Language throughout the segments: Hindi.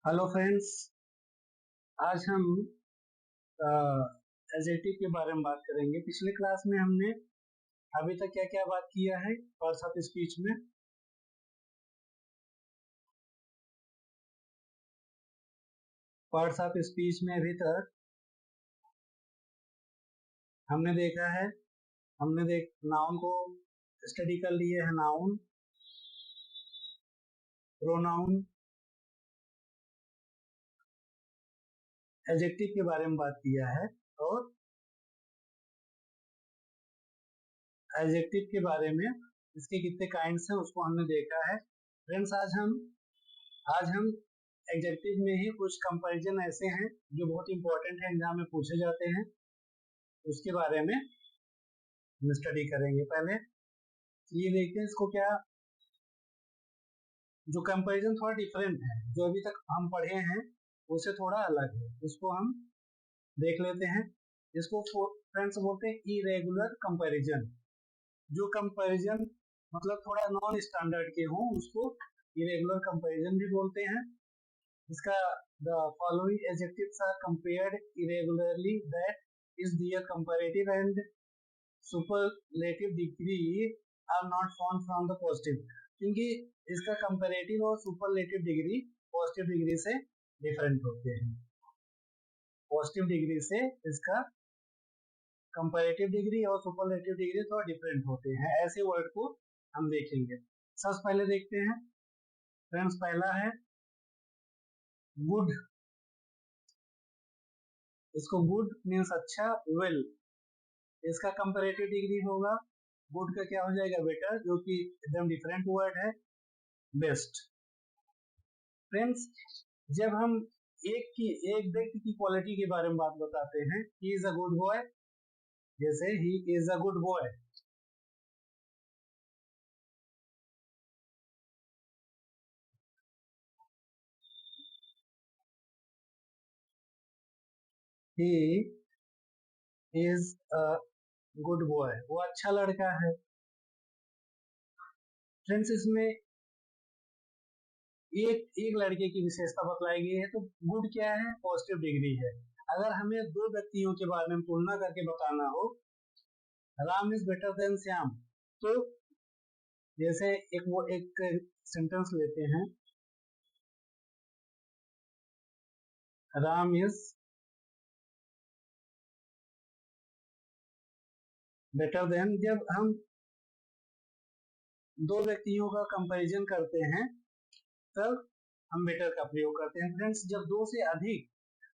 Hello friends. आज हम एडजेक्टिव के बारे में बात करेंगे। पिछले क्लास में हमने अभी तक क्या क्या बात किया है पार्ट्स ऑफ स्पीच में। पार्ट्स ऑफ स्पीच में अभी तक हमने देखा है, नाउन को स्टडी कर लिए है, नाउन, प्रोनाउन, एडजेक्टिव के बारे में बात किया है और एडजेक्टिव के बारे में इसके कितने काइंड्स हैं उसको हमने देखा है। फ्रेंड्स, आज हम एडजेक्टिव में ही कुछ कंपैरिजन ऐसे हैं जो बहुत इंपॉर्टेंट है, एग्जाम में पूछे जाते हैं, उसके बारे में हम स्टडी करेंगे। पहले ये देखते हैं इसको क्या, जो कंपैरिजन थोड़ा डिफरेंट है, जो अभी तक हम पढ़े हैं उससे थोड़ा अलग है, उसको हम देख लेते हैं। इसको फ्रेंड्स बोलते हैं इरेगुलर कंपैरिजन। जो कंपैरिजन मतलब थोड़ा नॉन स्टैंडर्ड के हों उसको इरेगुलर कंपैरिजन भी बोलते हैं। इसका the following adjectives are compared irregularly that is their comparative and superlative degree are not found from the positive. क्योंकि इसका कंपैरेटिव और सुपरलेटिव डिग्री पॉजिटिव डिग्री से डिफरेंट होते हैं। पॉजिटिव डिग्री से इसका कंपैरेटिव डिग्री और सुपरलेटिव डिग्री थोड़ा डिफरेंट होते हैं। ऐसे वर्ड को हम देखेंगे। सबसे पहले देखते हैं फ्रेंड्स, पहला है गुड। इसको गुड मीन्स अच्छा, वेल, इसका कंपैरेटिव डिग्री होगा गुड का क्या हो जाएगा, बेटर, जो कि एकदम डिफरेंट वर्ड है, बेस्ट। फ्रेंड्स, जब हम एक व्यक्ति की क्वालिटी के बारे में बात बताते हैं, he is a good boy, जैसे he is a good boy, he is a good boy, वो अच्छा लड़का है। फ्रेंड्स, इसमें एक लड़के की विशेषता बतलाई गई है, तो गुड क्या है, पॉजिटिव डिग्री है। अगर हमें दो व्यक्तियों के बारे में तुलना करके बताना हो, Ram is better than Shyam, तो जैसे एक सेंटेंस लेते हैं, राम इज बेटर देन। जब हम दो व्यक्तियों का कंपैरिजन करते हैं तब हम बेटर का प्रयोग करते हैं। फ्रेंड्स, जब दो से अधिक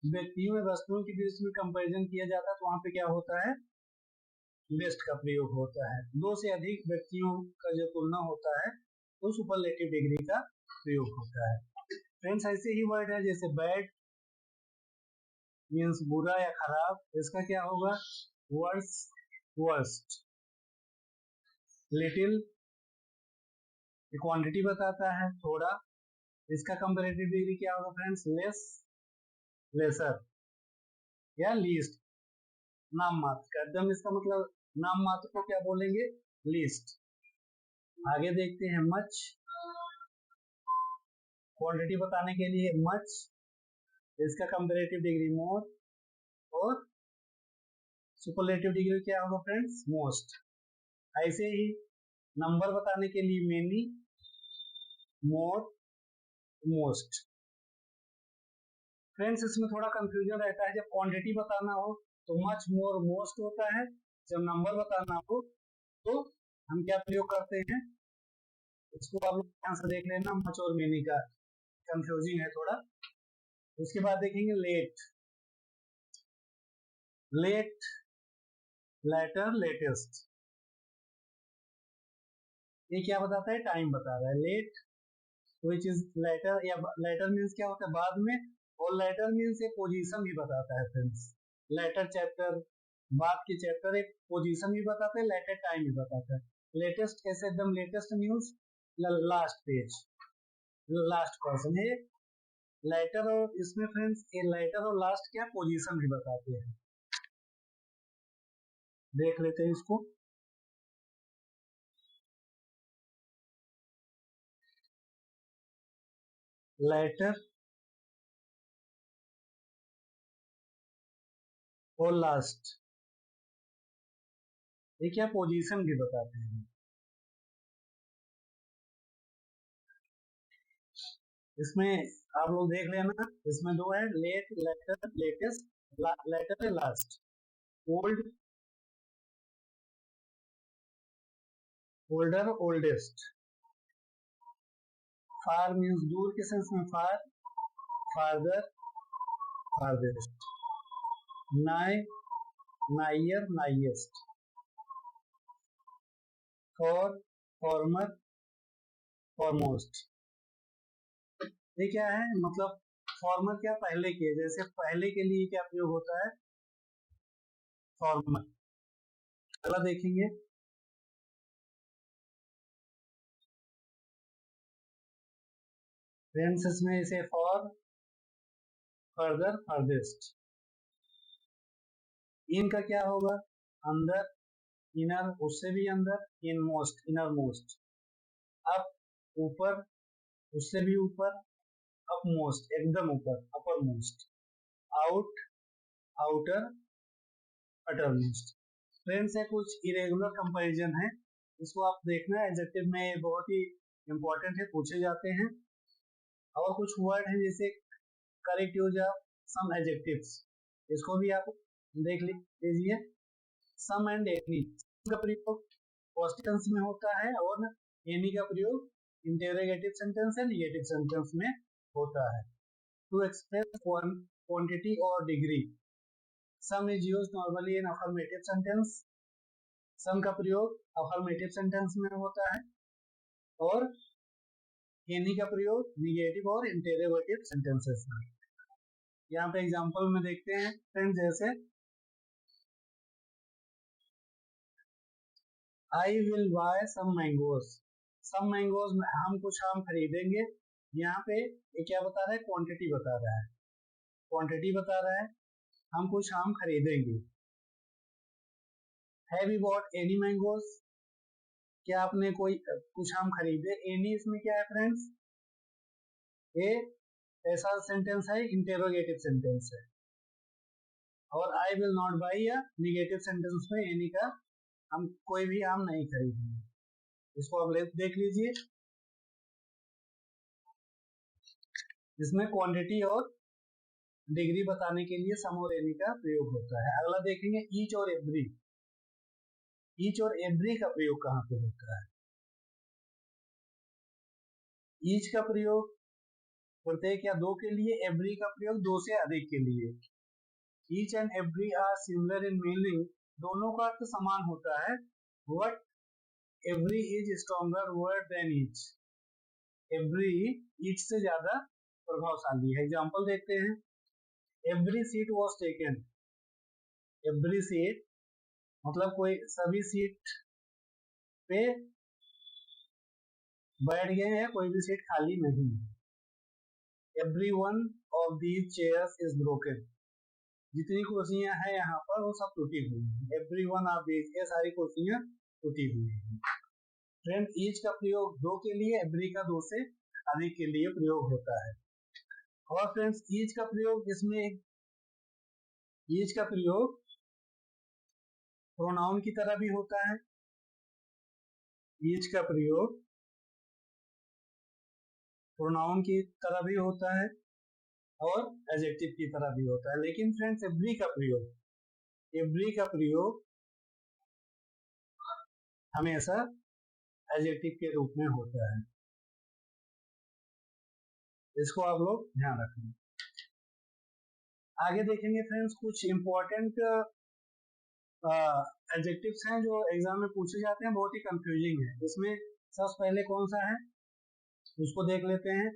व्यक्तियों या वस्तुओं के बीच में कंपैरिजन किया जाता है तो वहां पे क्या होता है, बेस्ट का प्रयोग होता है। दो से अधिक व्यक्तियों का जो तुलना होता है तो सुपरलेटिव डिग्री का प्रयोग होता है। फ्रेंड्स, ऐसे ही वर्ड है जैसे बैड मीन्स बुरा या खराब, इसका क्या होगा, वर्स, वर्स्ट। लिटिल क्वांटिटी बताता है, थोड़ा, इसका कंपैरेटिव डिग्री क्या होगा फ्रेंड्स, लेस, लेसर या लीस्ट, नाम मात्र का। एकदम इसका मतलब नाम मात्र को क्या बोलेंगे, लीस्ट। आगे देखते हैं मच, क्वांटिटी बताने के लिए मच, इसका कंपैरेटिव डिग्री मोर, और सुपरलेटिव डिग्री क्या होगा फ्रेंड्स, मोस्ट। ऐसे ही नंबर बताने के लिए मेनी, मोर, मोस्ट। फ्रेंड्स, इसमें थोड़ा कंफ्यूजन रहता है, जब क्वांटिटी बताना हो तो मच, मोर, मोस्ट होता है, जब नंबर बताना हो तो हम क्या प्रयोग करते हैं, इसको आप लोग ध्यान से देख लेना, मच और मेनी का कंफ्यूजिंग है थोड़ा। उसके बाद देखेंगे लेट, लेट, लेटर, लेटेस्ट। ये क्या बताता है, टाइम बता रहा है। लेट विच इज लेटर, या लेटर मीन्स क्या होता है, बाद में, और लेटर मीन्स एक पोजीशन भी बताता है फ्रेंड्स। लेटर चैप्टर, बाद के चैप्टर एक पोजीशन भी बताता है, लेटर टाइम भी बताता है। लेटेस्ट कैसे, एकदम latest news, last page, last person है। लेटर और इसमें फ्रेंड्स ये लेटर और लास्ट क्या पोजीशन भी बताते हैं, देख लेते हैं इसको। लेटर और लास्ट, ये क्या पोजीशन भी बताते हैं। इसमें आप लोग देख लेना, इसमें दो है, late, later, latest, latter, last. Old, older, oldest. Far means दूर के सेंस में far, farther, farthest. Nigh, nigher, nighest. Fore, former, foremost. ये क्या है, मतलब फॉर्मर क्या, पहले के, जैसे पहले के लिए क्या प्रयोग होता है, फॉर्मर। अगला देखेंगे, फ्रेंड्स इसमें इसे फॉर, फर्दर, फर्देस्ट। इन का क्या होगा, अंदर, इनर, उससे भी अंदर, in most, inner most. Up, ऊपर, उससे भी ऊपर, अप मोस्ट, एकदम ऊपर, अपर मोस्ट। आउट, आउटर, अटर मोस्ट। फ्रेंड्स है कुछ इरेगुलर कंपैरिजन है, इसको आप देखना, एडजेक्टिव में बहुत ही इंपॉर्टेंट है, पूछे जाते हैं। और कुछ वर्ड है जैसे correct use of some adjectives, इसको भी आप देख लीजिए। सम एंड एनी का प्रयोग क्वेश्चंस में होता है, और एनी का प्रयोग इंटरोगेटिव सेंटेंस या नेगेटिव सेंटेंस में होता है, टू एक्सप्रेस क्वांटिटी और degree. Some is used normally in affirmative sentence, some का प्रयोग अफर्मेटिव सेंटेंस में होता है, और एनी का प्रयोग नेगेटिव और इंटरोगेटिव सेंटेंसेस में। यहाँ पे एग्जांपल में देखते हैं फ्रेंड्स, जैसे I will buy some mangoes, some mangoes, हम कुछ आम खरीदेंगे। यहाँ पे ये क्या बता रहा है, क्वांटिटी बता रहा है, क्वांटिटी बता रहा है, हम कुछ आम खरीदेंगे। Have you bought any mangoes, क्या आपने कोई कुछ आम खरीदे। एनी इसमें क्या है फ्रेंड्स, ये ऐसा सेंटेंस है, इंटेरोगेटिव सेंटेंस है। और आई विल नॉट बाई या निगेटिव सेंटेंस में एनी का, हम कोई भी आम नहीं खरीदेंगे। इसको आप देख लीजिए, जिसमें क्वांटिटी और डिग्री बताने के लिए सम और एनी का प्रयोग होता है। अगला देखेंगे ईच और एवरी। ईच और एवरी का प्रयोग कहाँ पे होता है। ईच का प्रयोग प्रत्येक या दो के लिए, एवरी का प्रयोग दो से अधिक के लिए। Each and every are similar in meaning, दोनों का अर्थ समान होता है, but every is stronger word than each, every each से ज्यादा प्रभावशाली है। एग्जांपल देखते हैं, every seat was taken, every seat मतलब कोई सभी सीट पे बैठ गए हैं, कोई भी सीट खाली नहीं है। Every one of these chairs is broken, जितनी कुर्सियां हैं यहाँ पर वो सब टूटी हुई हैं। एवरी वन ऑफ दीज, ये सारी कुर्सियां टूटी हुई हैं। फ्रेंड ईच का प्रयोग दो के लिए, एवरी का दो से अधिक के लिए प्रयोग होता है। और फ्रेंड्स ईच का प्रयोग, इसमें ईच का प्रयोग प्रोनाउन की तरह भी होता है। ईच का प्रयोग प्रोनाउन की तरह भी होता है और एडजेक्टिव की तरह भी होता है। लेकिन फ्रेंड्स एवरी का प्रयोग, एवरी का प्रयोग हमेशा एडजेक्टिव के रूप में होता है, इसको आप लोग ध्यान रखें। आगे देखेंगे फ्रेंड्स, कुछ इंपॉर्टेंट एडजेक्टिव्स हैं जो एग्जाम में पूछे जाते हैं, बहुत ही कंफ्यूजिंग है। इसमें सबसे पहले कौन सा है उसको देख लेते हैं,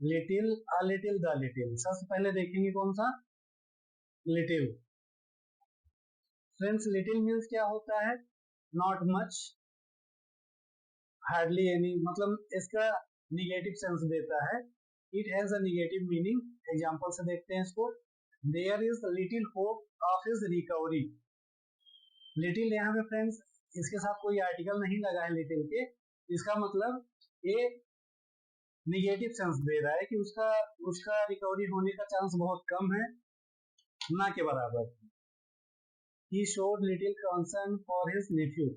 little, a little, the little. सबसे पहले देखेंगे कौन सा, लिटिल। फ्रेंड्स लिटिल मीन्स क्या होता है, नॉट मच, हार्डली एनी, मतलब इसका निगेटिव सेंस देता है। It has a negative meaning. Example से देखते हैं इसको, there is little hope of his recovery. Little यहाँ पे फ्रेंड्स, इसके साथ कोई आर्टिकल नहीं लगा है लिटिल के, इसका मतलब ये निगेटिव सेंस दे रहा है कि उसका उसका रिकवरी होने का चांस बहुत कम है, ना के बराबर। He showed little concern for his Neiphiu,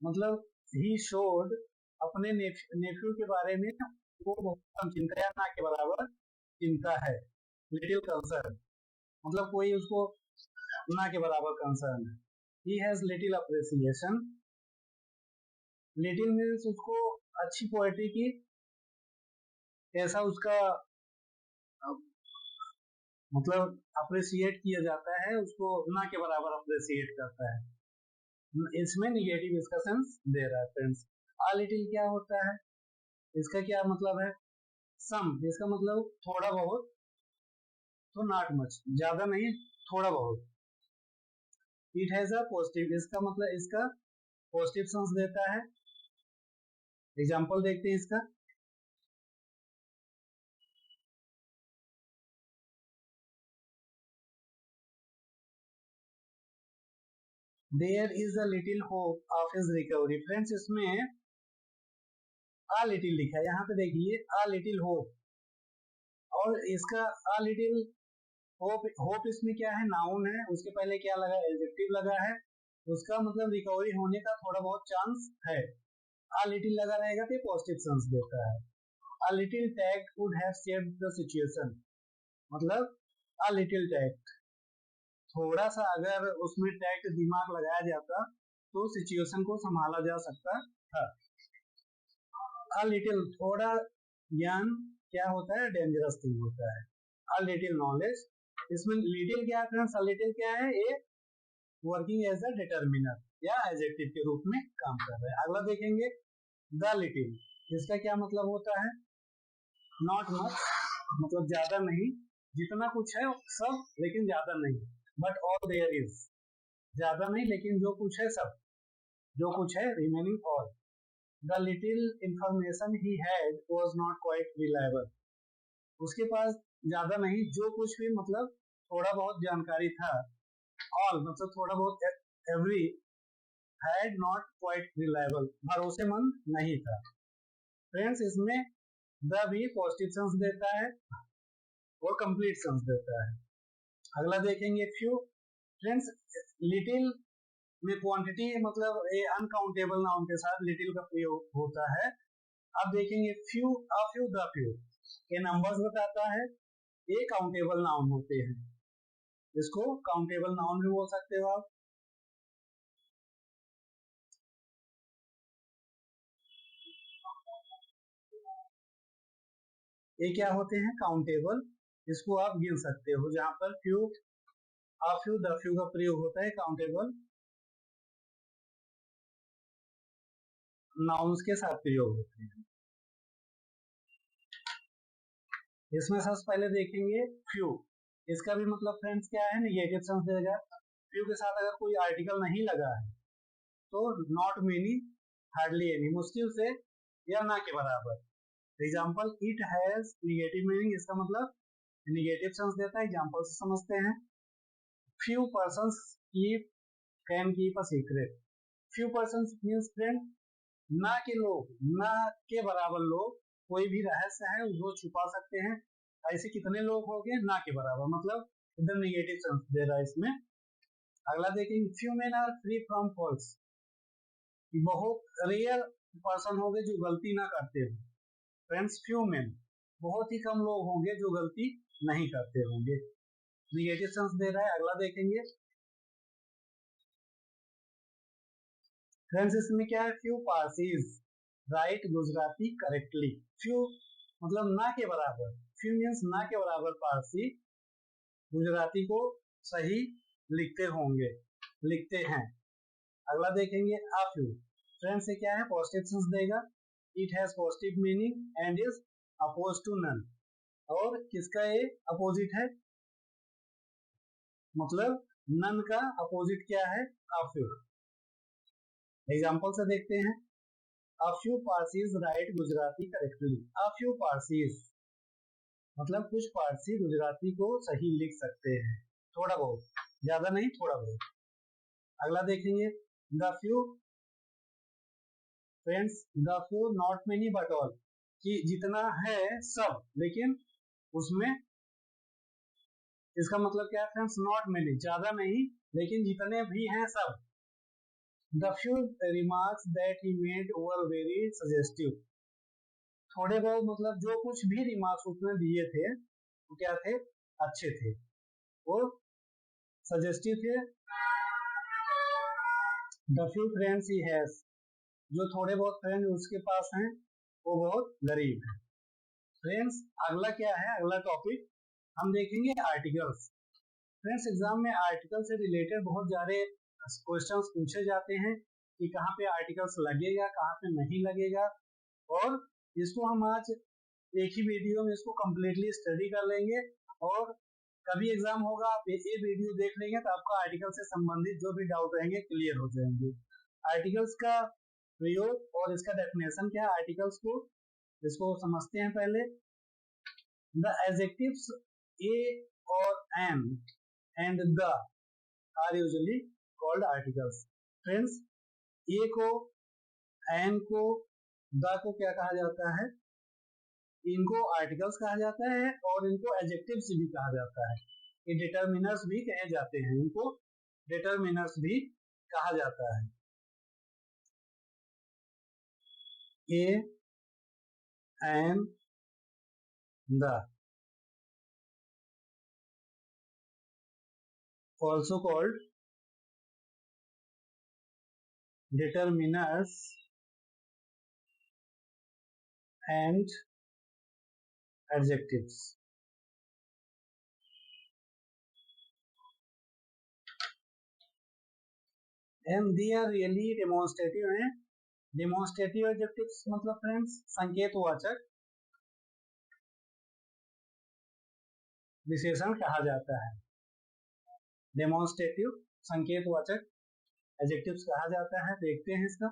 मतलब ही शोड अपने नेफ्यू के बारे में वो बहुत कम चिंता या ना के बराबर चिंता है। लिटिल कंसर्न मतलब कोई उसको ना के बराबर कंसर्न है। He has little appreciation, little means उसको अच्छी पोएट्री की ऐसा उसका मतलब अप्रिसिएट किया जाता है, उसको ना के बराबर अप्रिसिएट करता है। इसमें निगेटिव इसका सेंस दे रहा है फ्रेंड्स। आ लिटिल क्या होता है, इसका क्या मतलब है, सम, इसका मतलब थोड़ा बहुत, तो नॉट मच, ज्यादा नहीं थोड़ा बहुत। इट हैज अ पॉजिटिव, इसका मतलब इसका पॉजिटिव सेंस देता है। एग्जांपल देखते हैं इसका। There is a little hope of his recovery, friends इसमें आ लिटिल लिखा है, यहाँ पे देखिए आ लिटिल होप, और इसका आ लिटिल होप, होप इसमें क्या है, नाउन है, उसके पहले क्या लगा, एडजेक्टिव लगा है, उसका मतलब रिकवरी होने का थोड़ा बहुत चांस है। आ लिटिल लगा रहेगा तो पॉजिटिव सेंस देता है। A little tact would have saved the situation, मतलब a little tact, थोड़ा सा अगर उसमें टैक्ट दिमाग लगाया जाता तो सिचुएशन को संभाला जा सकता था। A little थोड़ा ज्ञान क्या होता है, डेंजरस थिंग होता है। A little knowledge, इसमें लिटिल क्या है, a little क्या है, ये वर्किंग एज अ डिटर्मिनर या एडजेक्टिव के रूप में काम कर रहा है। अगला देखेंगे द लिटिल, इसका क्या मतलब होता है, नॉट मच, मतलब ज्यादा नहीं, जितना कुछ है सब लेकिन ज्यादा नहीं। बट ऑल देयर इज, ज्यादा नहीं लेकिन जो कुछ है सब, जो कुछ है remaining all. The little information he had was not quite reliable, उसके पास ज्यादा नहीं, जो कुछ भी मतलब थोड़ा बहुत जानकारी था, ऑल मतलब थोड़ा बहुत, every, had not quite reliable भरोसेमंद नहीं था। फ्रेंड्स इसमें द भी पॉजिटिव सेंस देता है और कंप्लीट सेंस देता है। अगला देखेंगे फ्यू, फ्रेंड्स लिटिल में क्वांटिटी मतलब ए अनकाउंटेबल नाउन के साथ लिटिल का प्रयोग होता है। अब देखेंगे few, a few, the few, ये नंबर्स बताता है, ये काउंटेबल नाउन होते हैं, इसको काउंटेबल नाउन भी बोल सकते हो आप। ये क्या होते हैं, काउंटेबल, इसको आप गिन सकते हो, जहां पर few, a few, the few का प्रयोग होता है काउंटेबल नाउन्स के साथ प्रयोग होते हैं। इसमें सबसे पहले देखेंगे फ्यू, इसका भी मतलब फ्रेंड्स क्या है, निगेटिव सेंस देगा। फ्यू के साथ अगर कोई आर्टिकल नहीं लगा है तो नॉट मेनी, हार्डली एनी, मुश्किल से या ना के बराबर। Example it has negative meaning, इसका मतलब निगेटिव सेंस देता है। एग्जाम्पल से समझते हैं। Few persons keep, can keep a secret, few persons means friend ना के लोग, ना के बराबर लोग कोई भी रहस्य है वो छुपा सकते हैं, ऐसे कितने लोग हो गए, ना के बराबर, मतलब एकदम निगेटिव सेंस दे रहा है इसमें। अगला देखेंगे few men are free from faults, बहुत रेयर पर्सन होंगे जो गलती ना करते हो। फ्रेंड्स फ्यू मेन, बहुत ही कम लोग होंगे जो गलती नहीं करते होंगे, निगेटिव सेंस दे रहा है। अगला देखेंगे फ्रेंड्स, इसमें क्या है, few Parsis right Gujarati correctly, few मतलब ना के बराबर, फ्यू मीन्स ना के बराबर पारसी गुजराती को सही लिखते होंगे, लिखते हैं। अगला देखेंगे आ फ्यू, फ्रेंड्स से क्या है, पॉजिटिव सेंस देगा। It has positive meaning and is oppose to none, और किसका ये अपोजिट है, मतलब नन का अपोजिट क्या है, आ फ्यू। एग्जाम्पल से देखते हैं। A few Parsis write Gujarati correctly, a few Parsis मतलब कुछ पारसी गुजराती को सही लिख सकते हैं, थोड़ा बहुत, ज्यादा नहीं थोड़ा बहुत। अगला देखेंगे the few, friends the few not many but all, कि जितना है सब, लेकिन उसमें इसका मतलब क्या है फ्रेंड्स, नॉट मेनी, ज्यादा नहीं, लेकिन जितने भी हैं सब। The few remarks that he made were very suggestive, थोड़े बहुत मतलब जो कुछ भी रिमार्क्स उसने दिए थे वो क्या थे, अच्छे थे, वो सजेस्टिव थे। The few friends he has, जो थोड़े बहुत फ्रेंड उसके पास हैं वो बहुत गरीब है। फ्रेंड्स अगला क्या है, अगला टॉपिक हम देखेंगे आर्टिकल्स। फ्रेंड्स एग्जाम में आर्टिकल से रिलेटेड बहुत सारे क्वेश्चंस पूछे जाते हैं कि कहाँ पे आर्टिकल्स लगेगा, कहाँ पे नहीं लगेगा, और इसको हम आज एक ही वीडियो में इसको कंप्लीटली स्टडी कर लेंगे। और कभी एग्जाम होगा आप ये वीडियो देख लेंगे तो आपका आर्टिकल से संबंधित जो भी डाउट रहेंगे क्लियर हो जाएंगे। आर्टिकल्स का प्रयोग और इसका डेफिनेशन क्या है आर्टिकल्स को, इसको समझते हैं पहले। द एडजेक्टिव्स ए और an and the are usually called articles. Friends a को, एन को, द को क्या कहा जाता है, इनको आर्टिकल्स कहा जाता है और इनको एडजेक्टिव्स भी कहा जाता है। ये डिटरमिनर्स भी कहे जाते हैं, इनको डिटरमिनर्स भी कहा जाता है। A an the also called determiners and adjectives। and they are really demonstrative हैं। demonstrative adjectives मतलब फ्रेंड्स संकेतवाचक विशेषण कहा जाता है। डेमोन्स्ट्रेटिव संकेतवाचक एडजेक्टिव्स कहा जाता है। देखते हैं इसका।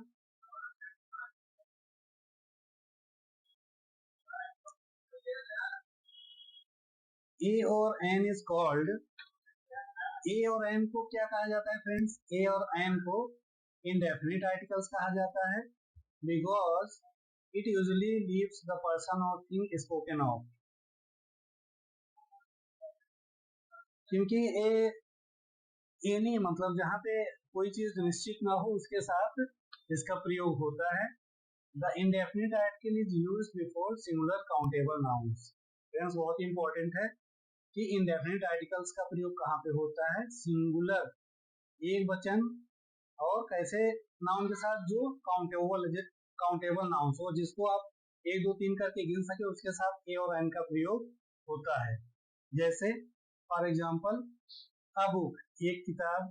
ए और एन इज कॉल्ड, ए और एन को क्या कहा जाता है फ्रेंड्स, ए और एन को इंडेफिनिट आर्टिकल्स कहा जाता है because it usually leaves the person और थिंग स्पोकन ऑफ। क्योंकि एनी मतलब जहाँ पे कोई चीज निश्चित ना हो उसके साथ इसका प्रयोग होता है। The indefinite article is used before singular countable nouns. Friends बहुत इंपॉर्टेंट है कि इंडेफिनिट आर्टिकल्स का प्रयोग कहाँ पे होता है, सिंगुलर एक वचन और कैसे नाउन के साथ जो काउंटेबल नाउन्स हो, जिसको आप 1 2 3 करके गिन सके, उसके साथ ए और एन का प्रयोग होता है। जैसे फॉर एग्जांपल अ बुक, एक किताब,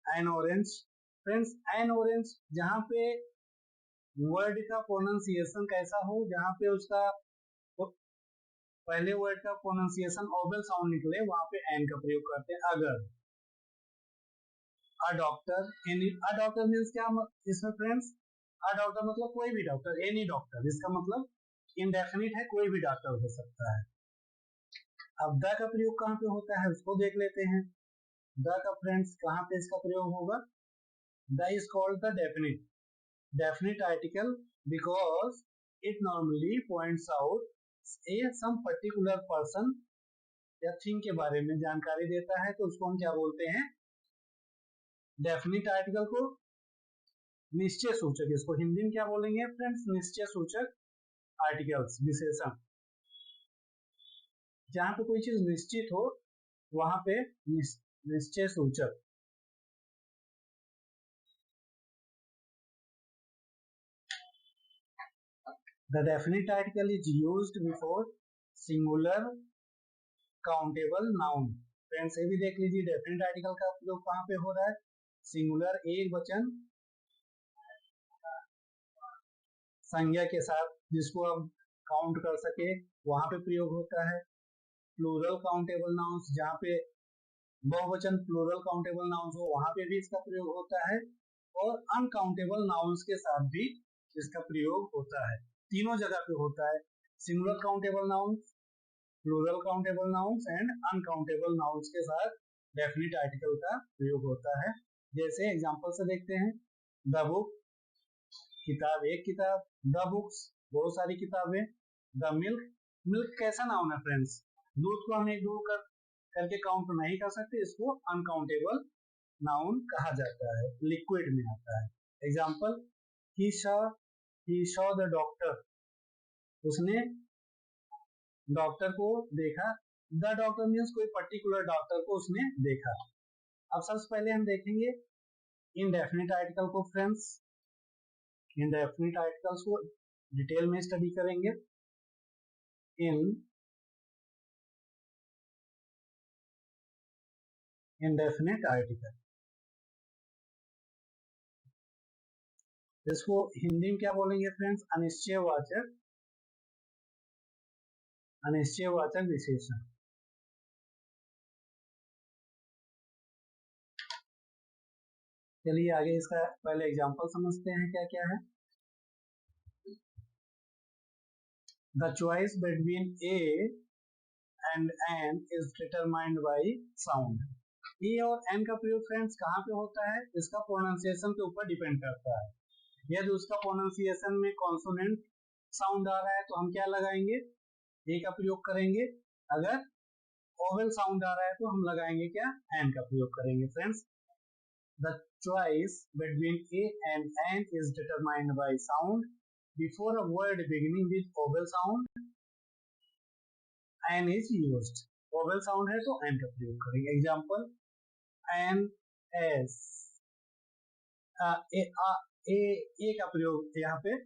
N orange. Friends N orange जहाँ पे वर्ड का प्रोनाउंसिएशन कैसा हो, जहाँ पे उसका पहले वर्ड का प्रोनाउंसिएशन ओवल साउंड निकले, वहां पे एन का प्रयोग करते हैं। अगर a doctor, any, a doctor means क्या इसमें फ्रेंड्स, अ डॉक्टर मतलब कोई भी डॉक्टर, एनी डॉक्टर, इसका मतलब इंडेफिनिट है, कोई भी डॉक्टर हो सकता है। अब द का प्रयोग कहाँ पे होता है उसको देख लेते हैं। द का फ्रेंड्स कहाँ पे इसका प्रयोग होगा, the is called the definite article because it normally points out some particular person या thing के बारे में जानकारी देता है, तो उसको हम क्या बोलते हैं, डेफिनिट आर्टिकल को निश्चय सूचक, इसको हिंदी में क्या बोलेंगे फ्रेंड्स, निश्चय सूचक आर्टिकल्स विशेषण। जहां पे कोई चीज निश्चित हो वहां पे निश्चय सूचक। The definite article is used before singular countable noun। Friends ये भी देख लीजिए डेफिनेट आर्टिकल का प्रयोग कहाँ पे हो रहा है, सिंगुलर एक वचन संज्ञा के साथ जिसको हम काउंट कर सके वहां पे प्रयोग होता है। प्लूरल काउंटेबल नाउन्स, जहाँ पे बहुवचन प्लूरल काउंटेबल नाउन्स हो वहां पे भी इसका प्रयोग होता है। और अनकाउंटेबल नाउन्स के साथ भी इसका प्रयोग होता है, तीनों जगह पे होता है। Singular countable nouns, plural countable nouns and uncountable nouns के साथ डेफिनिट आर्टिकल का प्रयोग होता है। जैसे एग्जांपल से देखते हैं, द बुक, किताब, एक किताब, द बुक्स बहुत सारी किताबें। द मिल्क, मिल्क कैसा नाउन है फ्रेंड्स? दूध को हम एक दो करके काउंट नहीं कर सकते, इसको अनकाउंटेबल नाउन कहा जाता है, लिक्विड में आता है। Example, he saw the doctor, उसने डॉक्टर को देखा। द डॉक्टर मीन्स कोई पर्टिकुलर डॉक्टर को उसने देखा। अब सबसे पहले हम देखेंगे इनडेफिनिट आर्टिकल को फ्रेंड्स। इनडेफिनिट आर्टिकल्स को डिटेल में स्टडी करेंगे। इनडेफिनिट आर्टिकल, इसको हिंदी में क्या बोलेंगे फ्रेंड्स? अनिश्चयवाचक, अनिश्चयवाचक विशेषण। चलिए आगे इसका पहले एग्जांपल समझते हैं क्या क्या है। The choice between a and an is determined by sound. A और एन का प्रयोग फ्रेंड्स कहाँ पे होता है? इसका प्रोनाउंसिएशन के ऊपर डिपेंड करता है। यदि उसका प्रोनाउंसिएशन में कॉन्सोनेंट साउंड आ रहा है तो हम क्या लगाएंगे? ए का प्रयोग करेंगे। अगर वोवेल साउंड आ रहा है तो हम लगाएंगे क्या? एन का प्रयोग करेंगे friends. The choice between a and an is determined by sound. Before a word beginning with vowel sound an is used. Vowel sound है तो एन का प्रयोग करेंगे। एग्जांपल, एन एस, ए का प्रयोग यहाँ पे।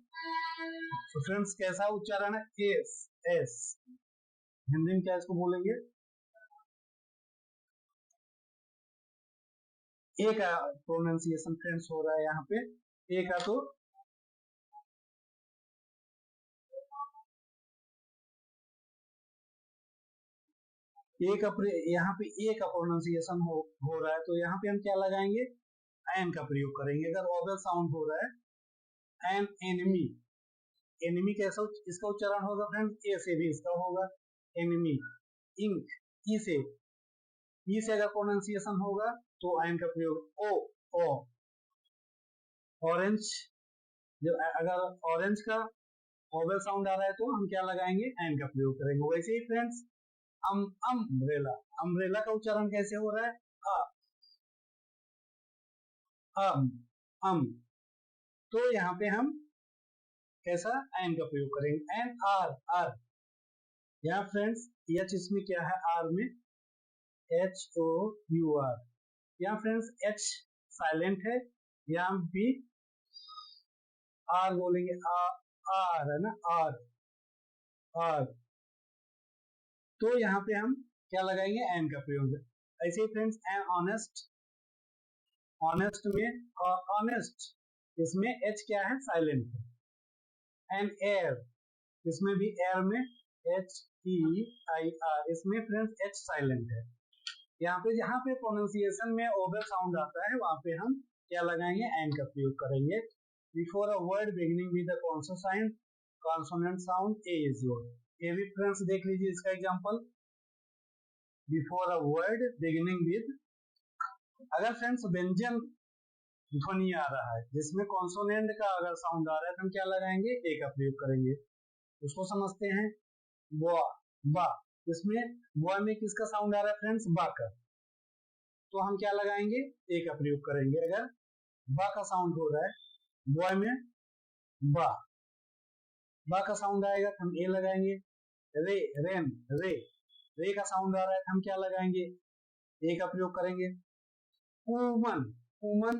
तो फ्रेंड्स कैसा उच्चारण है? S, S. हिंदी में क्या इसको बोलेंगे? ए का प्रोनाउंसिएशन फ्रेंड्स हो रहा है यहाँ पे। ए का तो यहाँ पे ए का प्रोनाउंसिएशन हो रहा है तो यहाँ पे हम क्या लगाएंगे? एन का प्रयोग करेंगे। अगर वोवेल साउंड हो रहा है, एन, एनिमी, एनिमी कैसा इसका उच्चारण होगा फ्रेंड्स? ए से भी इसका होगा एनिमी। इंक, ई से अगर प्रोनाउंसिएशन होगा तो एन का प्रयोग ओ, ओ। ऑरेंज, जो अगर ऑरेंज का वोवेल साउंड आ रहा है तो हम क्या लगाएंगे? एन का प्रयोग करेंगे। वैसे ही फ्रेंड्स अम्ब्रेला, अम्ब्रेला का उच्चारण कैसे हो रहा है? अम, अम। तो यहाँ पे हम कैसा? एन का प्रयोग करेंगे। An, hour, hour. यहाँ फ्रेंड्स एच इसमें क्या है? आर में एच ओ यू आर। यहाँ फ्रेंड्स एच साइलेंट है, यहाँ भी आर बोलेंगे। आर है ना, आर, आर। तो यहाँ पे हम क्या लगाएंगे? एन का प्रयोग। ऐसे ही फ्रेंड्स ऑनेस्ट, ऑनेस्ट में ऑनेस्ट, इसमें एच क्या है? साइलेंट है। एंड एयर, इसमें भी एयर में एच ई आई आर, इसमें फ्रेंड्स एच साइलेंट है। यहाँ पे जहाँ पे प्रोनाउंसिएशन में ओवल साउंड आता है वहां पे हम क्या लगाएंगे? एन का प्रयोग करेंगे। Before a word beginning with the consonant sound A is used. ये भी फ्रेंड्स देख लीजिए इसका example. Before a word beginning with, अगर फ्रेंड्स व्यंजन ध्वनि आ रहा है जिसमें कॉन्सोनेंट का अगर साउंड आ रहा है तो हम क्या लगाएंगे? ए का प्रयोग करेंगे। उसको समझते हैं। बा, बा, इसमें बॉय में किसका साउंड आ रहा है फ्रेंड्स? बा का। तो हम क्या लगाएंगे? ए का प्रयोग करेंगे। अगर बा का साउंड हो रहा है बॉय में, बा, बा का साउंड आएगा तो हम ए लगाएंगे। रे, रेन, रे, रे का साउंड आ रहा है तो हम क्या लगाएंगे? ए का प्रयोग करेंगे। उमन, उमन,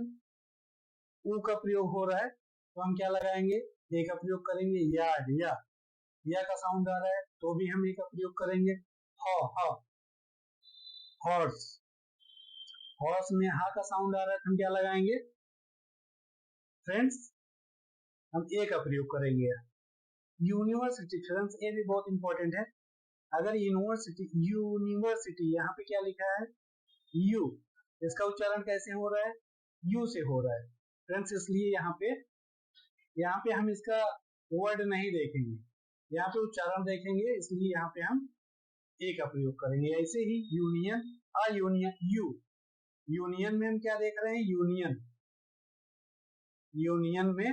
ऊ का प्रयोग हो रहा है तो हम क्या लगाएंगे? ए का प्रयोग करेंगे। यार्ड, या का साउंड आ रहा है तो भी हम ए का प्रयोग करेंगे। ह, हॉर्स, हॉर्स में हा का साउंड आ रहा है तो हम क्या लगाएंगे फ्रेंड्स? हम ए का प्रयोग करेंगे। यूनिवर्सिटी फ्रेंड्स, ये भी बहुत इंपॉर्टेंट है। अगर यूनिवर्सिटी, यूनिवर्सिटी यहाँ पे क्या लिखा है? यू, इसका उच्चारण कैसे हो रहा है? यू से हो रहा है फ्रेंड्स। इसलिए यहाँ पे हम इसका वर्ड नहीं देखेंगे, यहाँ पे उच्चारण देखेंगे, इसलिए यहाँ पे हम ए का प्रयोग करेंगे। ऐसे ही यूनियन, यूनियन, यूनियन में हम क्या देख रहे हैं? यूनियन, यूनियन में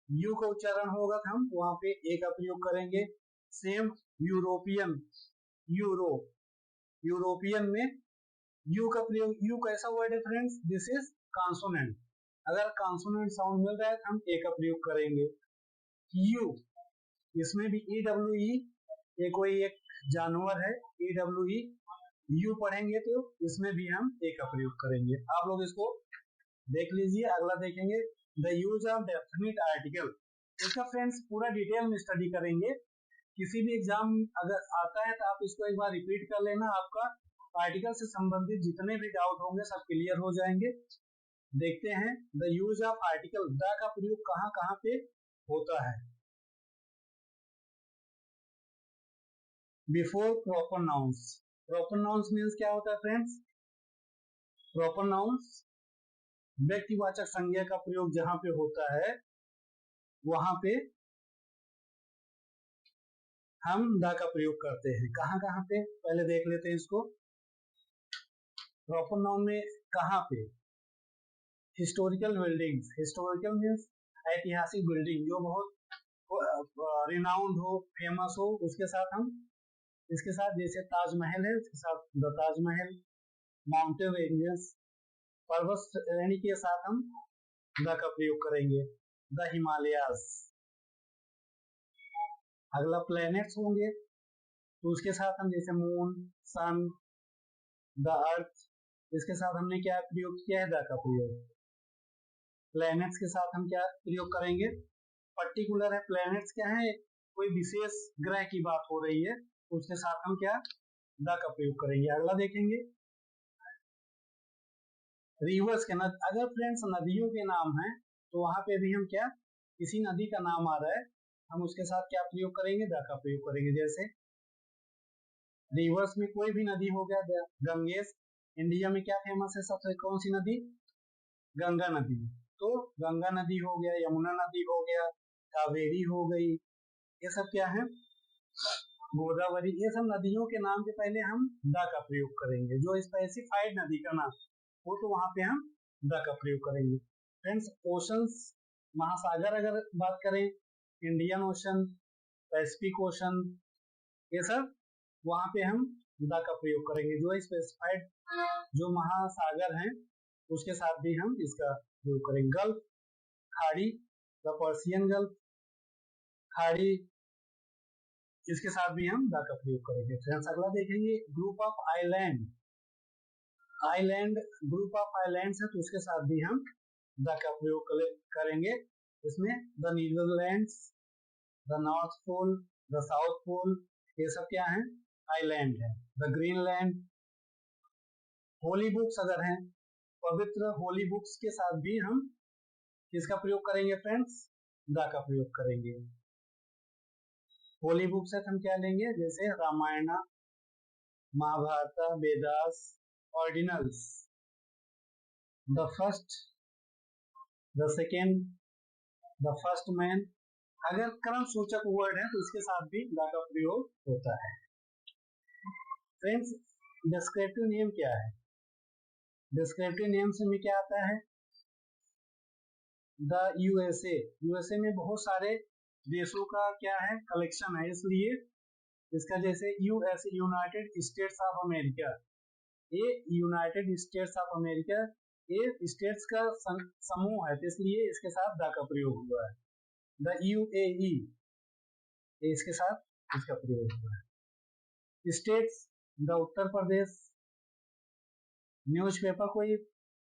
यू का उच्चारण होगा तो हम वहां पे ए का प्रयोग करेंगे। सेम यूरोपियन, यूरो, यूरोपियन में यू का प्रयोग, यू कैसा वर्ड है फ्रेंड्स, दिस इज कॉन्सोनेंट। अगर कॉन्सोनेंट साउंड मिल रहा है तो हम ए का प्रयोग करेंगे। यू, इसमें भी ई डब्ल्यू ई, ये कोई एक जानवर है, ई डब्ल्यू ई, यू पढ़ेंगे तो इसमें भी हम ए का प्रयोग करेंगे। आप लोग इसको देख लीजिए। अगला देखेंगे the use of definite article. इसका फ्रेंड्स पूरा डिटेल में स्टडी करेंगे। किसी भी एग्जाम अगर आता है तो आप इसको एक बार रिपीट कर लेना, आपका आर्टिकल से संबंधित जितने भी डाउट होंगे सब क्लियर हो जाएंगे। देखते हैं the use of article, the का प्रयोग कहाँ कहाँ पे होता है। Before proper nouns, proper nouns means क्या होता है फ्रेंड्स, प्रॉपर नाउन्स व्यक्तिवाचक संज्ञा का प्रयोग जहां पे होता है वहां पे हम द का प्रयोग करते हैं। कहाँ कहाँ पे पहले देख लेते हैं इसको। प्रॉपर नाउन में कहाँ पे, हिस्टोरिकल बिल्डिंग्स, हिस्टोरिकल मीन्स ऐतिहासिक बिल्डिंग जो बहुत रिनाउंड हो, फेमस हो, उसके साथ हम, इसके साथ जैसे ताजमहल है उसके साथ द ताजमहल, माउंटेन रेंजेस, पर्वत श्रेणी के साथ हम द का प्रयोग करेंगे, द हिमालयास। अगला प्लैनेट्स होंगे तो उसके साथ हम जैसे मून, सन, द अर्थ, इसके साथ हमने क्या प्रयोग किया है, द का प्रयोग। प्लैनेट्स के साथ हम क्या प्रयोग करेंगे, पर्टिकुलर है, प्लैनेट्स क्या है, कोई विशेष ग्रह की बात हो रही है, उसके साथ हम क्या द का प्रयोग करेंगे। अगला देखेंगे रिवर्स के नद, अगर फ्रेंड्स नदियों के नाम है तो वहां पे भी हम क्या, किसी नदी का नाम आ रहा है हम उसके साथ क्या प्रयोग करेंगे, द का प्रयोग करेंगे। जैसे रिवर्स में कोई भी नदी हो गया, गंगेश, इंडिया में क्या फेमस है सबसे, कौन सी नदी, गंगा नदी, तो गंगा नदी हो गया, यमुना नदी हो गया, कावेरी हो गई, ये सब क्या है, गोदावरी, ये सब नदियों के नाम के पहले हम द का प्रयोग करेंगे। जो स्पेसिफाइड नदी का नाम वो तो वहां पे हम द का प्रयोग करेंगे। फ्रेंड्स ओशंस, महासागर अगर बात करें, इंडियन ओशन, पैसिफिक ओशन, ये सब वहां पे हम द का प्रयोग करेंगे। जो स्पेसिफाइड जो महासागर हैं उसके साथ भी हम इसका प्रयोग करेंगे। गल्फ, खाड़ी, द पर्सियन गल्फ, खाड़ी, इसके साथ भी हम द का प्रयोग करेंगे। फ्रेंड्स अगला देखेंगे group of island, island, group of islands है तो उसके साथ भी हम द का प्रयोग करेंगे। इसमें the Netherlands, the North Pole, the South Pole, ये सब क्या है, आइलैंड है। द ग्रीनलैंड, होली बुक्स अगर हैं, पवित्र होली बुक्स के साथ भी हम किसका प्रयोग करेंगे फ्रेंड्स, द का प्रयोग करेंगे। होली बुक्स है तो हम क्या लेंगे, जैसे Ramayana, Mahabharata, Vedas, ordinals, the first, the second, the first man, अगर क्रम सूचक वर्ड है तो इसके साथ भी द का प्रयोग होता है। फ्रेंड्स डिस्क्रिप्टिव नेम क्या है, डिस्क्रिप्टिव नेम से में क्या आता है, द यूएसए, यूएसए में बहुत सारे देशों का क्या है, कलेक्शन है, इसलिए इसका जैसे USA, United states of America, ये यूनाइटेड स्टेट्स ऑफ अमेरिका, ये स्टेट्स का समूह है तो इसलिए इसके साथ द का प्रयोग हुआ है। द यूएई, इसके साथ इसका प्रयोग हुआ है। States, the Uttar Pradesh, newspaper, कोई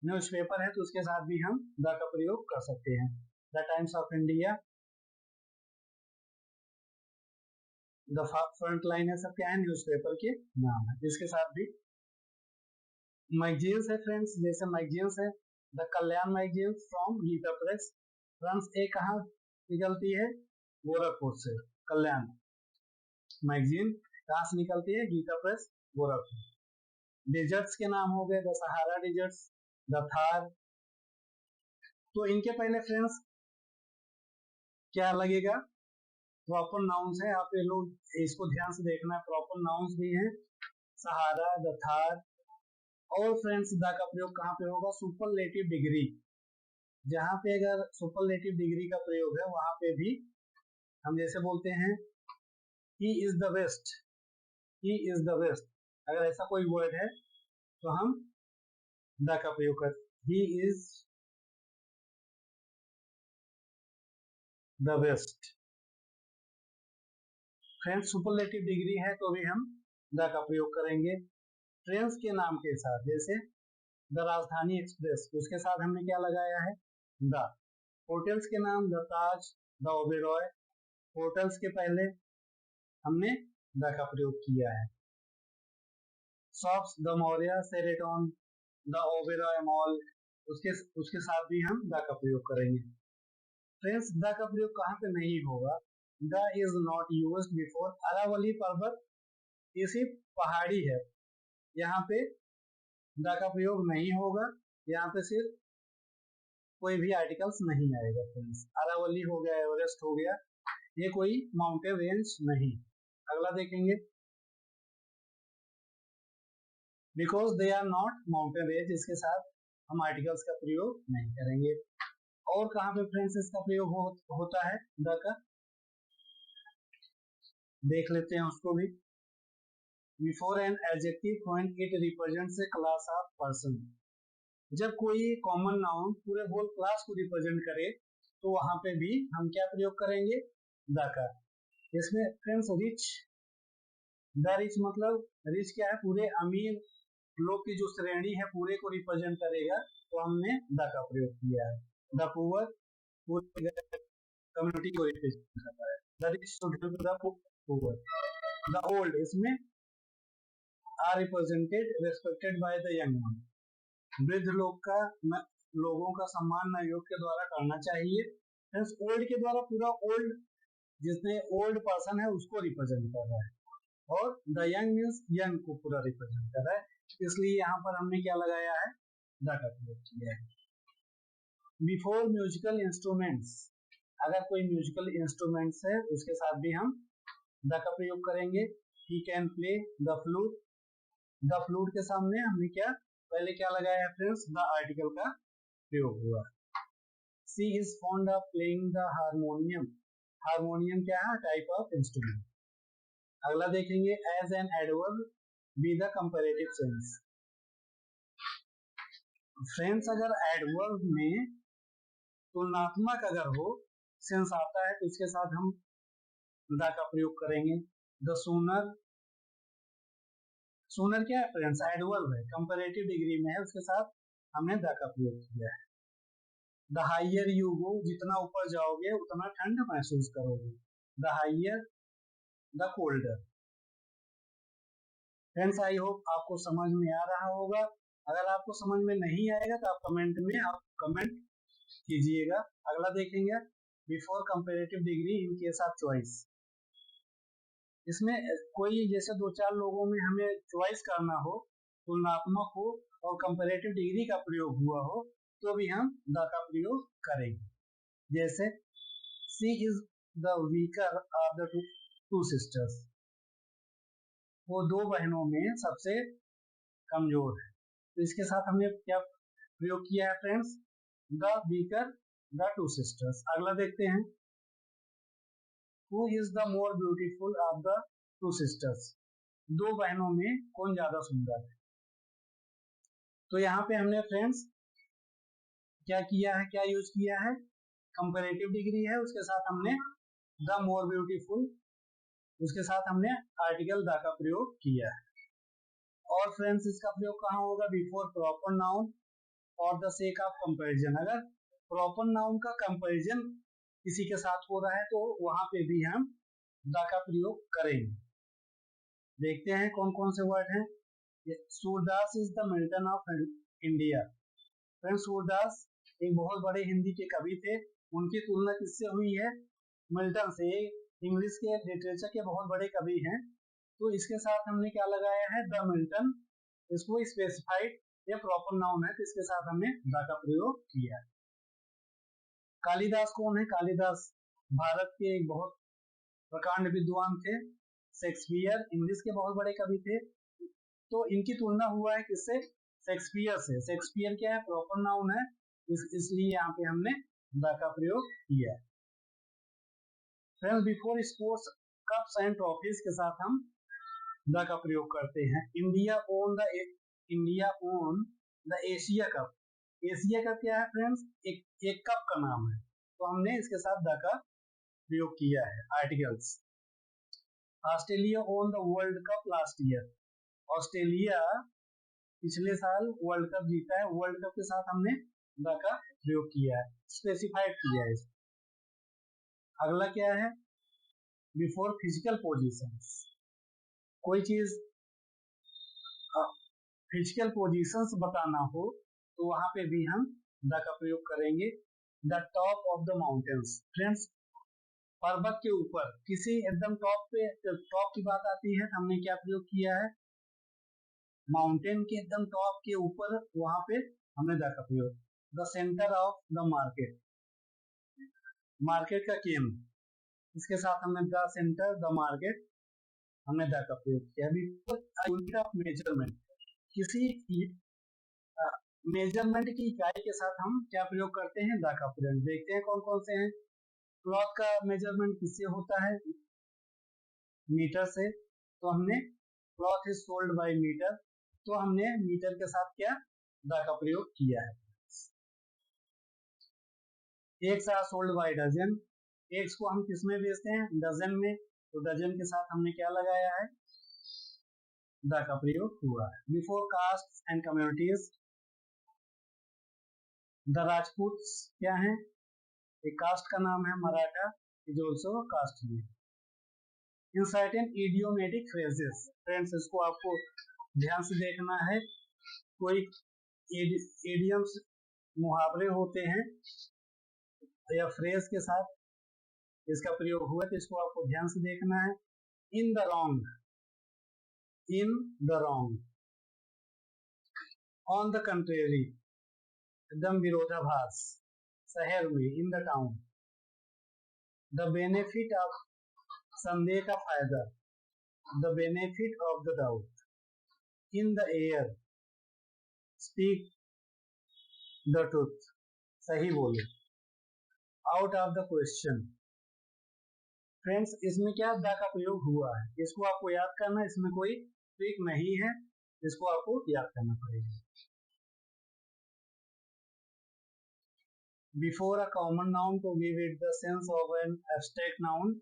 न्यूज़पेपर है तो उसके साथ भी हम द का प्रयोग कर सकते हैं। The times of India, the front line है, सब क्या है, न्यूज़पेपर के नाम है, इसके साथ भी। मैगजीन्स है फ्रेंड्स, जैसे मैगजीन्स है, the Kalyan magazine from Gita Press, friends एक कहाँ निकलती है, गोरखपुर से, कल्याण मैगजीन कहाँ से निकलती है, गीता प्रेस, गोरखपुर। डिजर्ट्स के नाम हो गए, the Sahara deserts, the Thar, तो इनके पहले फ्रेंड्स क्या लगेगा, प्रॉपर नाउन्स है, आप ये लोग इसको ध्यान से देखना है, प्रॉपर नाउन्स भी हैं, सहारा, द थार। और फ्रेंड्स द का प्रयोग कहाँ पे होगा, सुपरलेटिव डिग्री, जहाँ पे अगर सुपरलेटिव डिग्री का प्रयोग है वहां पे भी हम जैसे बोलते हैं he is the best, he is the best, अगर ऐसा कोई वर्ड है तो हम द का प्रयोग कर, he is the best. Friends superlative degree है तो भी हम द का प्रयोग करेंगे। ट्रेन्स के नाम के साथ, जैसे द राजधानी एक्सप्रेस, उसके साथ हमने क्या लगाया है, द। होटल्स के नाम the Taj, the Oberoi, hotels के पहले हमने द का प्रयोग किया है। Shops the Maurya, Sheraton, the Oberoi mall, उसके साथ भी हम द का प्रयोग करेंगे। फ्रेंड्स द का प्रयोग कहाँ पे नहीं होगा, the is not used before Aravalli पर्वत, ये सिर्फ पहाड़ी है, यहाँ पे द का प्रयोग नहीं होगा, यहाँ पे सिर्फ कोई भी आर्टिकल्स नहीं आएगा। फ्रेंड्स अरावली हो गया, एवरेस्ट हो गया, ये कोई माउंटेन रेंज नहीं। अगला देखेंगे, because they are not mountain range, इसके साथ हम आर्टिकल्स का प्रयोग नहीं करेंगे। और कहाँ पे फ्रेंड्स इसका प्रयोग होता है द का, देख लेते हैं उसको भी। Before an adjective when it represents A class of person, जब कोई कॉमन नाउन पूरे होल क्लास को रिप्रेजेंट करे तो वहां पे भी हम क्या प्रयोग करेंगे, द का। इसमें फ्रेंड्स रिच, द रिच मतलब, रिच क्या है, पूरे अमीर लोग की जो श्रेणी है पूरे को रिप्रेजेंट करेगा, तो हमने द का प्रयोग किया है। द पुअर पूरे कम्युनिटी को रिप्रेजेंट करता है, the rich to help the poor. The old, इसमें are represented respected by the young one, वृद्ध लोगों का सम्मान नवयुवक के द्वारा करना चाहिए। ओल्ड के द्वारा पूरा ओल्ड, जिसने ओल्ड पर्सन है उसको रिप्रेजेंट कर रहा है, और द यंग मीन्स यंग को पूरा रिप्रेजेंट कर रहा है, इसलिए यहाँ पर हमने क्या लगाया है, द का प्रयोग किया है। बिफोर म्यूजिकल इंस्ट्रूमेंट्स, अगर कोई म्यूजिकल इंस्ट्रूमेंट्स है उसके साथ भी हम द का प्रयोग करेंगे। He can play the flute, the flute के सामने हमने क्या पहले क्या लगाया है फ्रेंड्स, द आर्टिकल का प्रयोग हुआ। She is fond of playing the harmonium, harmonium क्या है, टाइप ऑफ इंस्ट्रूमेंट। अगला देखेंगे, as an adverb be the comparative sense. Friends अगर एडवर्ब में तुलनात्मक अगर हो सेंस आता है तो इसके साथ हम द का प्रयोग करेंगे। द सूनर, सूनर क्या है फ्रेंड्स, एडवर्ब है, कंपैरेटिव डिग्री में है, उसके साथ हमने द का प्रयोग किया है। द हाइयर यू गो, जितना ऊपर जाओगे उतना ठंड महसूस करोगे, the higher the colder. Friends I hope आपको समझ में आ रहा होगा, अगर आपको समझ में नहीं आएगा तो आप कमेंट में आप कमेंट कीजिएगा। अगला देखेंगे, before comparative degree in case of choice. इसमें कोई जैसे दो चार लोगों में हमें चॉइस करना हो, तुलनात्मक हो और कंपैरेटिव डिग्री का प्रयोग हुआ हो, तो भी हम द का प्रयोग करेंगे। जैसे she is the weaker of the two sisters, वो दो बहनों में सबसे कमजोर है, तो इसके साथ हमने क्या प्रयोग किया है friends, the weaker the two sisters. अगला देखते हैं, Who is the more beautiful of the two sisters, दो बहनों में कौन ज्यादा सुंदर है। तो यहाँ पे हमने फ्रेंड्स क्या किया है, क्या यूज किया है, कंपैरेटिव डिग्री है, उसके साथ हमने द मोर ब्यूटीफुल, उसके साथ हमने आर्टिकल द का प्रयोग किया है। और फ्रेंड्स इसका प्रयोग कहाँ होगा, बिफोर प्रॉपर नाउन और द सेक ऑफ कंपैरिजन। अगर प्रॉपर नाउन का कंपैरिजन किसी के साथ हो रहा है तो वहां पे भी हम द का प्रयोग करेंगे। देखते हैं कौन कौन से वर्ड हैं। Surdas is the Milton of India. Friends Surdas एक बहुत बड़े हिंदी के कवि थे, उनकी तुलना किससे हुई है, मिल्टन से, इंग्लिश के लिटरेचर के बहुत बड़े कवि हैं, तो इसके साथ हमने क्या लगाया है, द मिल्टन, इसको स्पेसिफाइड या प्रॉपर नाउन है तो इसके साथ हमने द का प्रयोग किया। कालिदास कौन है, कालिदास भारत के एक बहुत प्रकांड विद्वान थे। शेक्सपियर इंग्लिश के बहुत बड़े कवि थे, तो इनकी तुलना हुआ है किससे, शेक्सपियर से। शेक्सपियर क्या है, प्रॉपर नाउन है, इसलिए यहाँ पे हमने द का प्रयोग किया है। Friends, before sports cups and trophies के साथ हम द का प्रयोग करते हैं। India own the Asia cup. Asia cup क्या है फ्रेंड्स? एक कप का नाम है, तो हमने इसके साथ द का प्रयोग किया है। Articles, Australia own the world cup last year. Australia पिछले साल वर्ल्ड कप जीता है। वर्ल्ड कप के साथ हमने द का प्रयोग किया है, स्पेसिफाइड किया है। अगला क्या है? Before physical positions. कोई चीज फिजिकल पोजीशंस बताना हो तो वहां पे भी हम द का प्रयोग करेंगे। The top of the mountains. Friends, पर्वत के ऊपर, किसी एकदम टॉप पे, टॉप की बात आती है तो हमने क्या प्रयोग किया है? माउंटेन के एकदम टॉप के ऊपर, वहां पे हमने द का प्रयोग। The centre of the market. Market का केंद्र, इसके साथ हमने द सेंटर द मार्केट, हमने द का प्रयोग किया। Unit of measurement. किसी मेजरमेंट की इकाई के साथ हम क्या प्रयोग करते हैं? द का प्रयोग। देखते हैं कौन कौन से हैं। क्लॉथ का मेजरमेंट किससे होता है? मीटर से। तो हमने cloth is sold by metre, तो हमने मीटर के साथ क्या द का प्रयोग किया है। Eggs are sold by dozen. Eggs को हम किस में बेचते हैं? डजन में, तो डजन के साथ हमने क्या लगाया है? द का प्रयोग हुआ है। Before caste and communities. The Rajput क्या है? एक कास्ट का नाम है। मराठा इज ऑल्सो कास्ट में। In certain idiomatic phrases. Friends, इसको आपको ध्यान से देखना है। कोई इडियम्स, मुहावरे होते हैं या फ्रेज के साथ इसका प्रयोग हुआ, तो इसको आपको ध्यान से देखना है। In the wrong, in the wrong. On the contrary, एकदम विरोधाभास। शहर में, in the town. The benefit of, संदेह का फायदा। The benefit of the doubt. In the air, speak the truth, सही बोले। Out of the question. Friends, इसमें क्या द का प्रयोग हुआ है, इसको आपको याद करना। इसमें कोई ट्रिक नहीं है, इसको आपको याद करना पड़ेगा। Before a common noun to give it the sense of an abstract noun,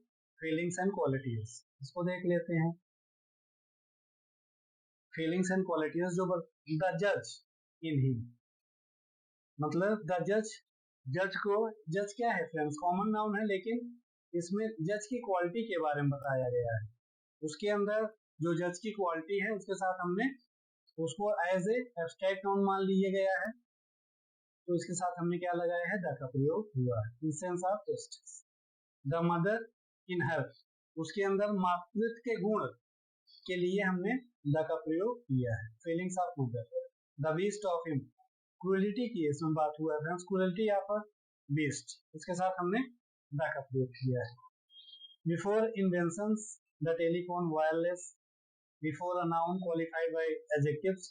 feelings and qualities. इसको देख लेते हैं। फीलिंग्स एंड क्वालिटीज, जो द जज इन हिम, मतलब द जज, जज को, जज क्या है फ्रेंड्स? कॉमन नाउन है, लेकिन इसमें जज की क्वालिटी के बारे में बताया गया है। उसके अंदर जो जज की क्वालिटी है, उसके साथ हमने उसको एज ए एब्स्ट्रैक्ट नाउन मान लिया गया है, तो इसके साथ हमने क्या लगाया है? द का प्रयोग हुआ है। In sense of justice. The mother in her, उसके अंदर मातृत्व के गुण के लिए हमने द का प्रयोग किया है। Feelings of mother. The beast of him, cruelty की इसमें बात हुआ है। क्रूएलिटी ऑफ बीस्ट, इसके साथ हमने द का प्रयोग किया है। Before inventions the telephone wireless. Before a noun qualified by adjectives.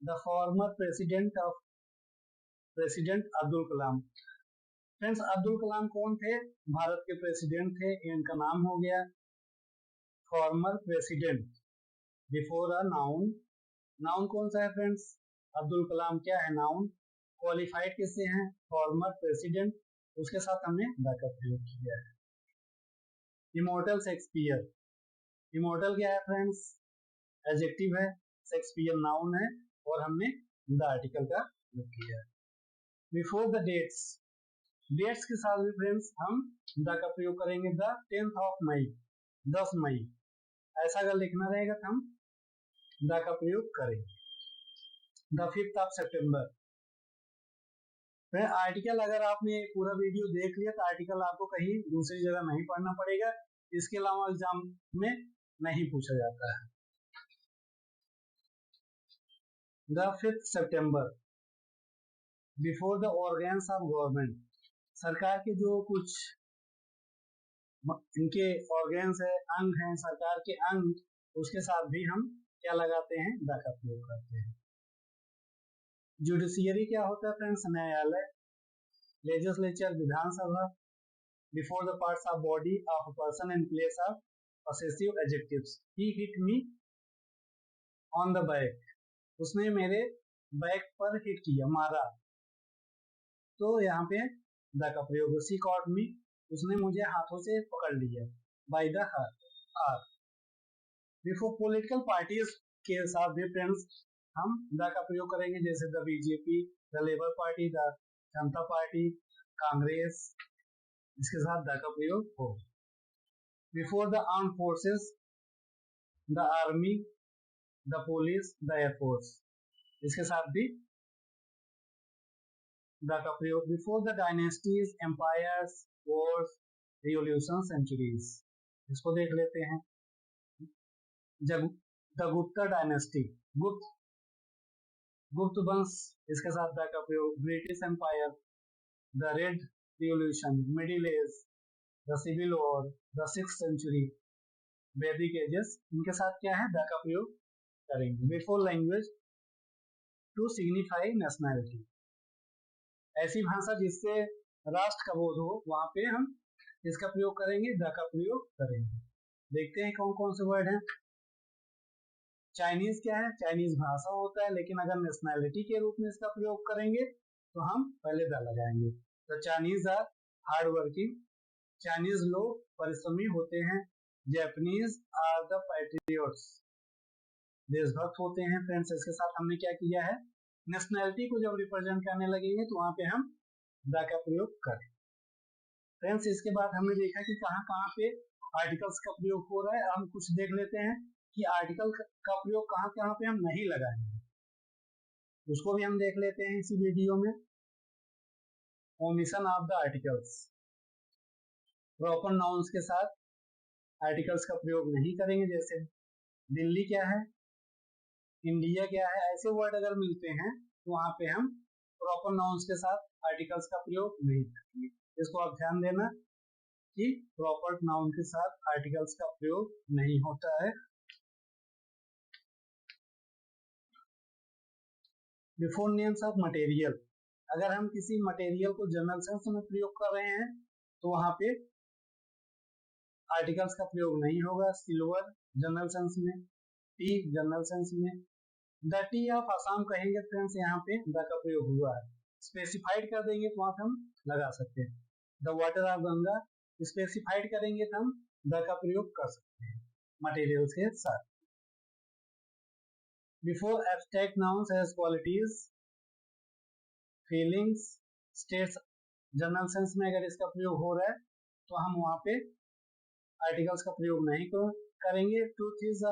The former president Abdul Kalam. Friends, Abdul Kalam कौन थे? भारत के प्रेसिडेंट थे, इनका नाम हो गया। Former president. Before a noun, noun कौन सा है फ्रेंड्स? अब्दुल कलाम क्या है? नाउन। क्वालिफाइड किससे हैं? फॉर्मर प्रेसिडेंट, उसके साथ हमने द का प्रयोग किया है। Immortal Shakespeare. इमॉर्टल क्या है फ्रेंड्स? एडजेक्टिव है। शेक्सपियर नाउन है, और हमने द आर्टिकल का प्रयोग किया है। बिफोर द डेट्स, डेट्स के साथ भी फ्रेंड्स हम द का प्रयोग करेंगे। द 10th ऑफ मई, 10 मई, ऐसा अगर लिखना रहेगा तो हम द का प्रयोग करेंगे। The 5th of September. Article अगर आपने पूरा वीडियो देख लिया तो आर्टिकल आपको कहीं दूसरी जगह नहीं पढ़ना पड़ेगा, इसके अलावा एग्जाम में नहीं पूछा जाता है। The 5th September. Before the organs of government, सरकार के जो कुछ इनके ऑर्गन्स है, अंग हैं, सरकार के अंग, उसके साथ भी हम क्या लगाते हैं? द का प्रयोग करते हैं। जुडिशियरी क्या होता है फ्रेंड्स? न्यायालय। Legislature Vidhan Sabha. Before the parts of body of a person in place of possessive adjectives. He hit me on the back. उसने मेरे बैक पर हिट किया, मारा। तो यहाँ पे द का प्रयोग। शी कॉट मी, उसने मुझे हाथों से पकड़ लिया, बाय द हाथ। बिफोर पॉलिटिकल पार्टीज के साथ भी फ्रेंड्स हम द का प्रयोग करेंगे, जैसे the BJP, the Labour Party, the Janata Party, Congress, इसके साथ द का प्रयोग हो। Before the arm forces, the army, the police, the airforce, इसके साथ भी द का प्रयोग। Before the dynasties, empires, wars, revolution, centuries, इसको देख लेते हैं। जब द गुप्ता डायनेस्टी, गुप्त वंश, इसके साथ द का प्रयोग। British empire, the red revolution, middle age, the civil war, the 6th century, Vedic ages, इनके साथ क्या है? द का प्रयोग करेंगे। Before language to signify nationality, ऐसी भाषा जिससे राष्ट्र का बोध हो, वहां पे हम इसका प्रयोग करेंगे, द का प्रयोग करेंगे। देखते हैं कौन कौन से वर्ड हैं। चाइनीज क्या है? चाइनीज भाषा होता है, लेकिन अगर नेशनैलिटी के रूप में इसका प्रयोग करेंगे तो हम पहले द लगाएंगे। तो Chinese are hard working, Chinese लोग परिश्रमी होते हैं। जैपनीज आर द पैट्रियट्स, देशभक्त होते हैं। फ्रेंड्स, इसके साथ हमने क्या किया है? नेशनैलिटी को जब रिप्रेजेंट करने लगेंगे तो वहां पे हम द का प्रयोग करें। फ्रेंड्स, इसके बाद हमने देखा कि कहाँ कहाँ पे आर्टिकल्स का प्रयोग हो रहा है। हम कुछ देख लेते हैं कि आर्टिकल का प्रयोग कहाँ कहाँ पे हम नहीं लगाएंगे, उसको भी हम देख लेते हैं इसी वीडियो में। Omission of the articles, proper nouns के साथ आर्टिकल्स का प्रयोग नहीं करेंगे। जैसे दिल्ली क्या है, इंडिया क्या है, ऐसे वर्ड अगर मिलते हैं तो वहां पे हम प्रॉपर नाउन्स के साथ आर्टिकल्स का प्रयोग नहीं करेंगे। इसको आप ध्यान देना कि प्रॉपर नाउन के साथ आर्टिकल्स का प्रयोग नहीं होता है। बिफोर नेम्स ऑफ मटेरियल, अगर हम किसी मटेरियल को जनरल सेंस में प्रयोग कर रहे हैं तो वहां पे आर्टिकल्स का प्रयोग नहीं होगा। सिल्वर जनरल सेंस में, टी जनरल सेंस में। द टी ऑफ असम कहेंगे फ्रेंड्स, यहाँ पे द का प्रयोग हुआ है। स्पेसिफाइड कर देंगे तो वहां पे हम लगा सकते हैं। The water of Ganga, specified करेंगे तो हम द का प्रयोग कर सकते हैं मटेरियल्स के साथ। Before abstract nouns has qualities, feelings, states, general sense में अगर इसका प्रयोग हो रहा है तो हम वहां पे आर्टिकल्स का प्रयोग नहीं करेंगे। Truth is